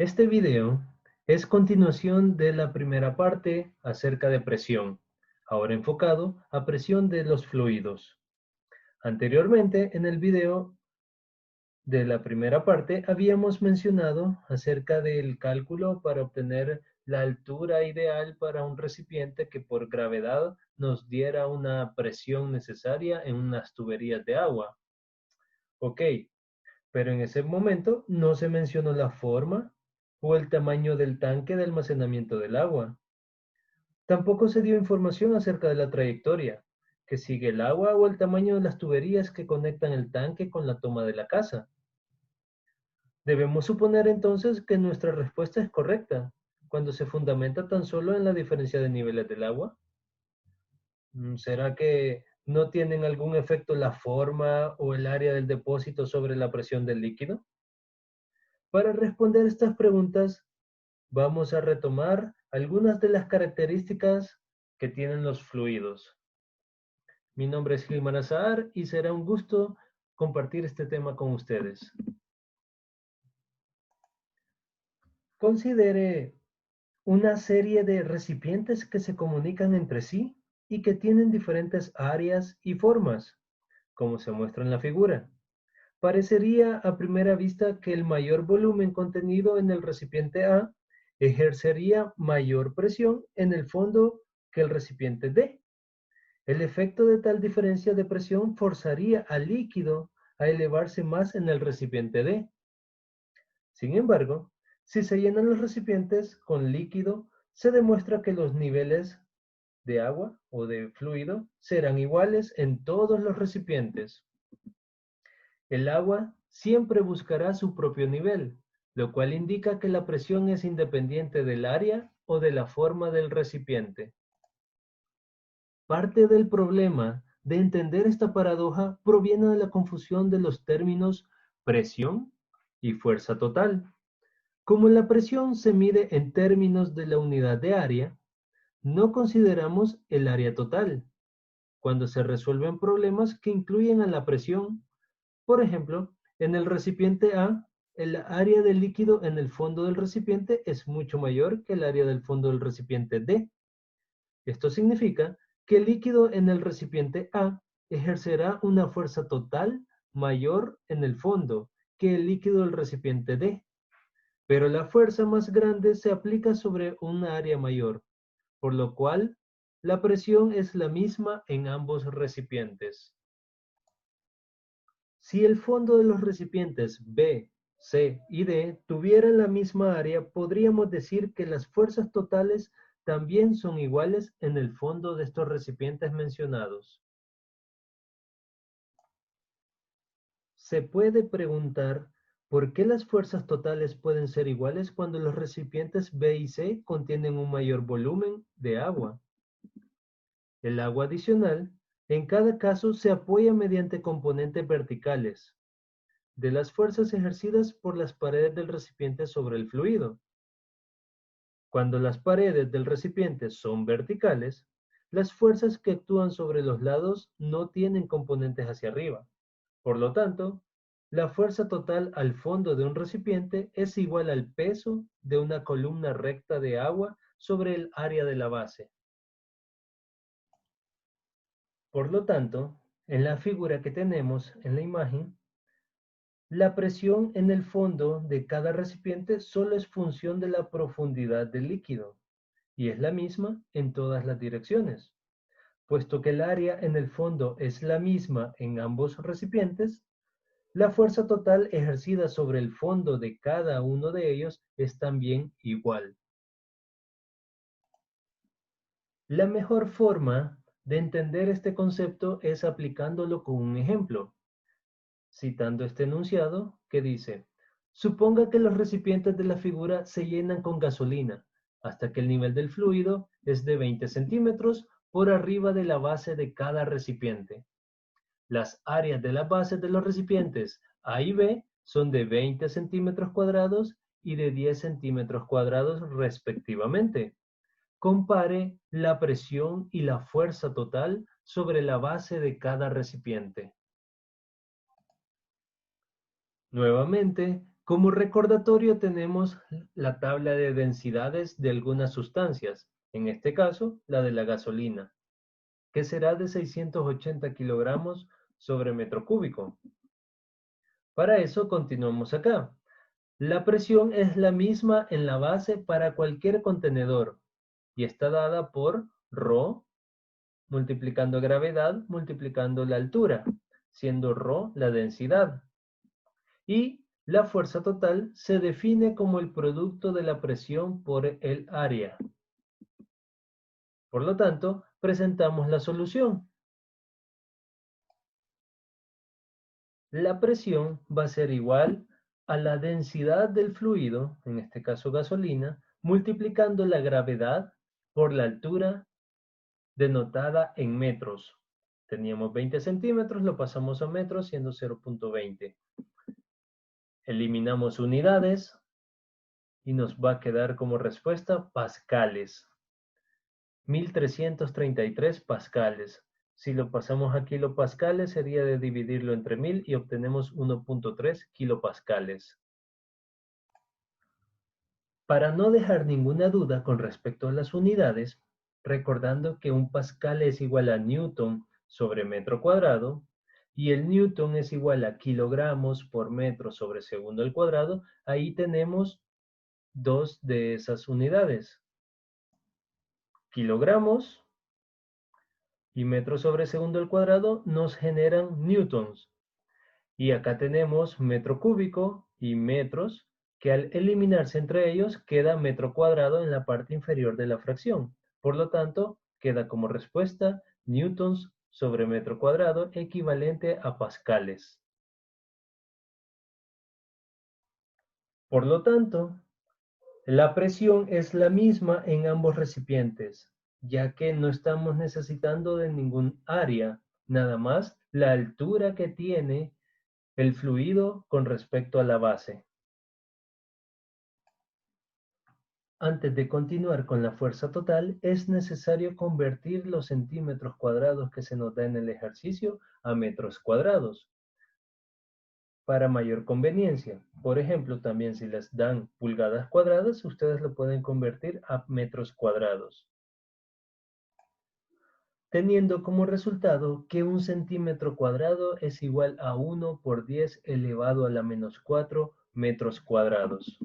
Este video es continuación de la primera parte acerca de presión, ahora enfocado a presión de los fluidos. Anteriormente, en el video de la primera parte, habíamos mencionado acerca del cálculo para obtener la altura ideal para un recipiente que por gravedad nos diera una presión necesaria en unas tuberías de agua. Ok, pero en ese momento no se mencionó la forma o el tamaño del tanque de almacenamiento del agua. Tampoco se dio información acerca de la trayectoria que sigue el agua o el tamaño de las tuberías que conectan el tanque con la toma de la casa. Debemos suponer entonces que nuestra respuesta es correcta cuando se fundamenta tan solo en la diferencia de niveles del agua. ¿Será que no tienen algún efecto la forma o el área del depósito sobre la presión del líquido? Para responder estas preguntas, vamos a retomar algunas de las características que tienen los fluidos. Mi nombre es Gilmar Azahar y será un gusto compartir este tema con ustedes. Considere una serie de recipientes que se comunican entre sí y que tienen diferentes áreas y formas, como se muestra en la figura. Parecería a primera vista que el mayor volumen contenido en el recipiente A ejercería mayor presión en el fondo que el recipiente D. El efecto de tal diferencia de presión forzaría al líquido a elevarse más en el recipiente D. Sin embargo, si se llenan los recipientes con líquido, se demuestra que los niveles de agua o de fluido serán iguales en todos los recipientes. El agua siempre buscará su propio nivel, lo cual indica que la presión es independiente del área o de la forma del recipiente. Parte del problema de entender esta paradoja proviene de la confusión de los términos presión y fuerza total. Como la presión se mide en términos de la unidad de área, no consideramos el área total cuando se resuelven problemas que incluyen a la presión. Por ejemplo, en el recipiente A, el área del líquido en el fondo del recipiente es mucho mayor que el área del fondo del recipiente D. Esto significa que el líquido en el recipiente A ejercerá una fuerza total mayor en el fondo que el líquido del recipiente D, pero la fuerza más grande se aplica sobre una área mayor, por lo cual la presión es la misma en ambos recipientes. Si el fondo de los recipientes B, C y D tuvieran la misma área, podríamos decir que las fuerzas totales también son iguales en el fondo de estos recipientes mencionados. Se puede preguntar por qué las fuerzas totales pueden ser iguales cuando los recipientes B y C contienen un mayor volumen de agua. El agua adicional, en cada caso, se apoya mediante componentes verticales de las fuerzas ejercidas por las paredes del recipiente sobre el fluido. Cuando las paredes del recipiente son verticales, las fuerzas que actúan sobre los lados no tienen componentes hacia arriba. Por lo tanto, la fuerza total al fondo de un recipiente es igual al peso de una columna recta de agua sobre el área de la base. Por lo tanto, en la figura que tenemos en la imagen, la presión en el fondo de cada recipiente solo es función de la profundidad del líquido y es la misma en todas las direcciones. Puesto que el área en el fondo es la misma en ambos recipientes, la fuerza total ejercida sobre el fondo de cada uno de ellos es también igual. La mejor forma de entender este concepto es aplicándolo con un ejemplo, citando este enunciado que dice: suponga que los recipientes de la figura se llenan con gasolina hasta que el nivel del fluido es de 20 centímetros por arriba de la base de cada recipiente. Las áreas de las bases de los recipientes A y B son de 20 centímetros cuadrados y de 10 centímetros cuadrados respectivamente. Compare la presión y la fuerza total sobre la base de cada recipiente. Nuevamente, Como recordatorio tenemos la tabla de densidades de algunas sustancias, en este caso la de la gasolina, que será de 680 kilogramos sobre metro cúbico. Para eso continuamos acá. La presión es la misma en la base para cualquier contenedor y está dada por ρ multiplicando gravedad multiplicando la altura, siendo ρ la densidad. Y la fuerza total se define como el producto de la presión por el área. Por lo tanto, presentamos la solución. La presión va a ser igual a la densidad del fluido, en este caso gasolina, multiplicando la gravedad por la altura denotada en metros. Teníamos 20 centímetros, lo pasamos a metros, siendo 0.20. Eliminamos unidades y nos va a quedar como respuesta pascales. 1333 pascales. Si lo pasamos a kilopascales, sería de dividirlo entre 1000 y obtenemos 1.3 kilopascales. Para no dejar ninguna duda con respecto a las unidades, recordando que un pascal es igual a newton sobre metro cuadrado y el newton es igual a kilogramos por metro sobre segundo al cuadrado, ahí tenemos dos de esas unidades. Kilogramos y metro sobre segundo al cuadrado nos generan newtons. Y acá tenemos metro cúbico y metros, que al eliminarse entre ellos queda metro cuadrado en la parte inferior de la fracción. Por lo tanto, queda como respuesta newtons sobre metro cuadrado equivalente a pascales. Por lo tanto, la presión es la misma en ambos recipientes, ya que no estamos necesitando de ningún área, nada más la altura que tiene el fluido con respecto a la base. Antes de continuar con la fuerza total, es necesario convertir los centímetros cuadrados que se nos da en el ejercicio a metros cuadrados para mayor conveniencia. Por ejemplo, también si les dan pulgadas cuadradas, ustedes lo pueden convertir a metros cuadrados, teniendo como resultado que un centímetro cuadrado es igual a 1 por 10 elevado a la menos 4 metros cuadrados.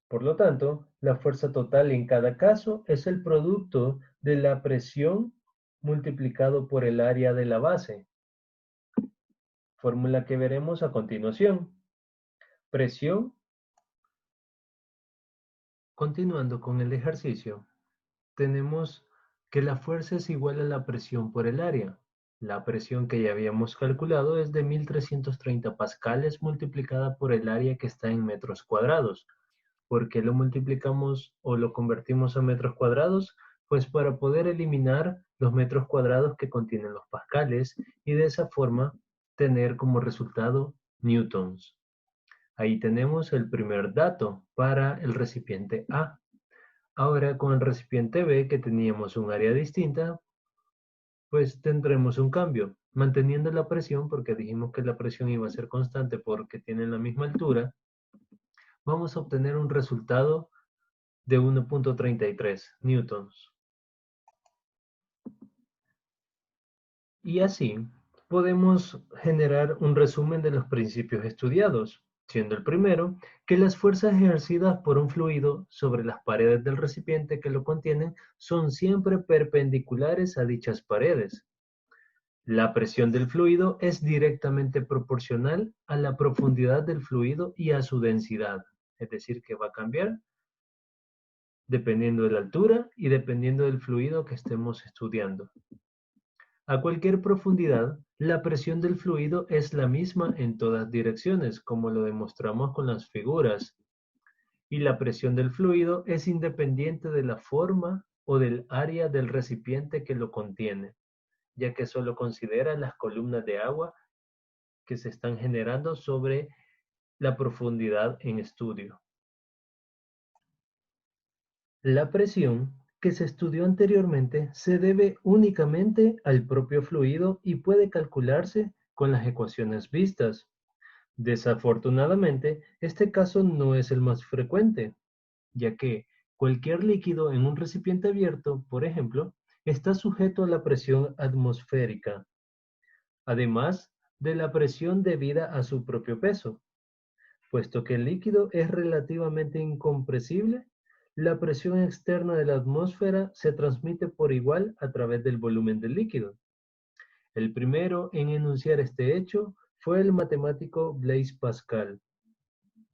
Por lo tanto, la fuerza total en cada caso es el producto de la presión multiplicado por el área de la base, fórmula que veremos a continuación. Presión, continuando con el ejercicio, tenemos que la fuerza es igual a la presión por el área. La presión que ya habíamos calculado es de 1330 pascales multiplicada por el área que está en metros cuadrados. ¿Por qué lo multiplicamos o lo convertimos a metros cuadrados? Pues para poder eliminar los metros cuadrados que contienen los pascales y de esa forma tener como resultado newtons. Ahí tenemos el primer dato para el recipiente A. Ahora con el recipiente B, que teníamos un área distinta, pues tendremos un cambio, manteniendo la presión, porque dijimos que la presión iba a ser constante porque tienen la misma altura, vamos a obtener un resultado de 1.33 newtons. Y así podemos generar un resumen de los principios estudiados, siendo el primero que las fuerzas ejercidas por un fluido sobre las paredes del recipiente que lo contienen son siempre perpendiculares a dichas paredes. La presión del fluido es directamente proporcional a la profundidad del fluido y a su densidad, es decir, que va a cambiar dependiendo de la altura y dependiendo del fluido que estemos estudiando. A cualquier profundidad, la presión del fluido es la misma en todas direcciones, como lo demostramos con las figuras. Y la presión del fluido es independiente de la forma o del área del recipiente que lo contiene, ya que solo considera las columnas de agua que se están generando sobre la profundidad en estudio. La presión que se estudió anteriormente se debe únicamente al propio fluido y puede calcularse con las ecuaciones vistas. Desafortunadamente, este caso no es el más frecuente, ya que cualquier líquido en un recipiente abierto, por ejemplo, está sujeto a la presión atmosférica, además de la presión debida a su propio peso. Puesto que el líquido es relativamente incompresible, la presión externa de la atmósfera se transmite por igual a través del volumen del líquido. El primero en enunciar este hecho fue el matemático Blaise Pascal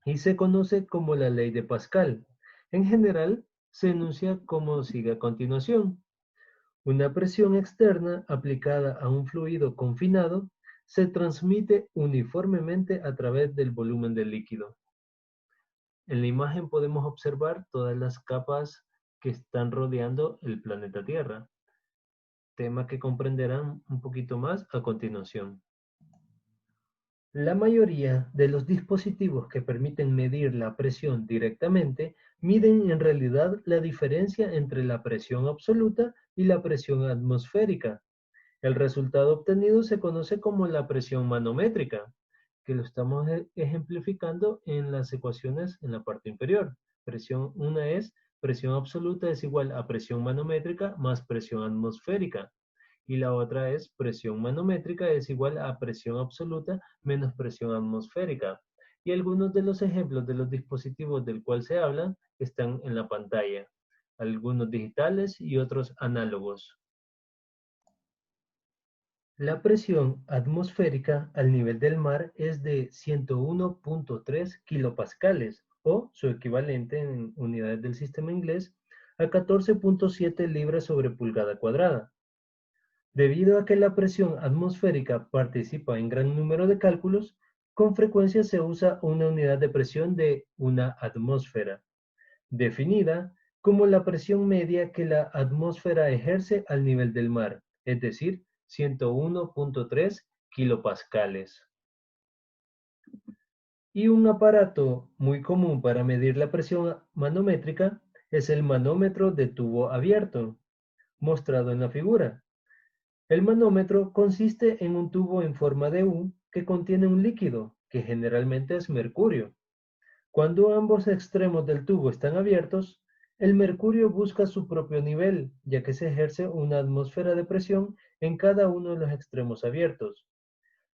y se conoce como la ley de Pascal. En general, se enuncia como sigue a continuación. Una presión externa aplicada a un fluido confinado se transmite uniformemente a través del volumen del líquido. En la imagen podemos observar todas las capas que están rodeando el planeta Tierra, tema que comprenderán un poquito más a continuación. La mayoría de los dispositivos que permiten medir la presión directamente miden en realidad la diferencia entre la presión absoluta y la presión atmosférica. El resultado obtenido se conoce como la presión manométrica, que lo estamos ejemplificando en las ecuaciones en la parte inferior. Una es presión absoluta es igual a presión manométrica más presión atmosférica. Y la otra es presión manométrica es igual a presión absoluta menos presión atmosférica. Y algunos de los ejemplos de los dispositivos del cual se habla están en la pantalla, algunos digitales y otros análogos. La presión atmosférica al nivel del mar es de 101.3 kilopascales o su equivalente en unidades del sistema inglés a 14.7 libras sobre pulgada cuadrada. Debido a que la presión atmosférica participa en gran número de cálculos, con frecuencia se usa una unidad de presión de una atmósfera, definida como la presión media que la atmósfera ejerce al nivel del mar, es decir, 101.3 kilopascales. Y un aparato muy común para medir la presión manométrica es el manómetro de tubo abierto, mostrado en la figura. El manómetro consiste en un tubo en forma de U que contiene un líquido, que generalmente es mercurio. Cuando ambos extremos del tubo están abiertos, el mercurio busca su propio nivel, ya que se ejerce una atmósfera de presión en cada uno de los extremos abiertos.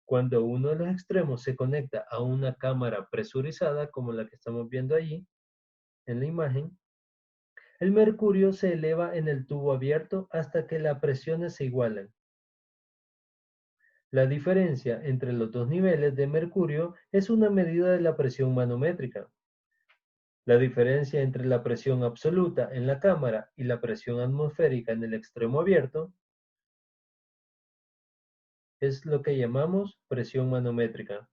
Cuando uno de los extremos se conecta a una cámara presurizada, como la que estamos viendo allí en la imagen, el mercurio se eleva en el tubo abierto hasta que las presiones se igualan. La diferencia entre los dos niveles de mercurio es una medida de la presión manométrica. La diferencia entre la presión absoluta en la cámara y la presión atmosférica en el extremo abierto es lo que llamamos presión manométrica.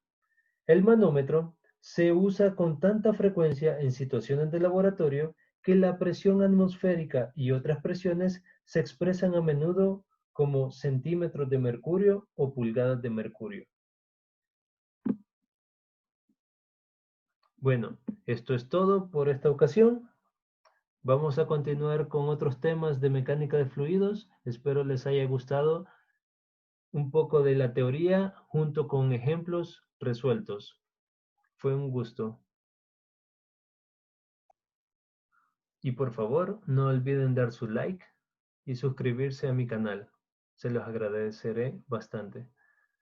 El manómetro se usa con tanta frecuencia en situaciones de laboratorio que la presión atmosférica y otras presiones se expresan a menudo como centímetros de mercurio o pulgadas de mercurio. Bueno, esto es todo por esta ocasión. Vamos a continuar con otros temas de mecánica de fluidos. Espero les haya gustado un poco de la teoría junto con ejemplos resueltos. Fue un gusto. Y por favor, no olviden dar su like y suscribirse a mi canal. Se los agradeceré bastante.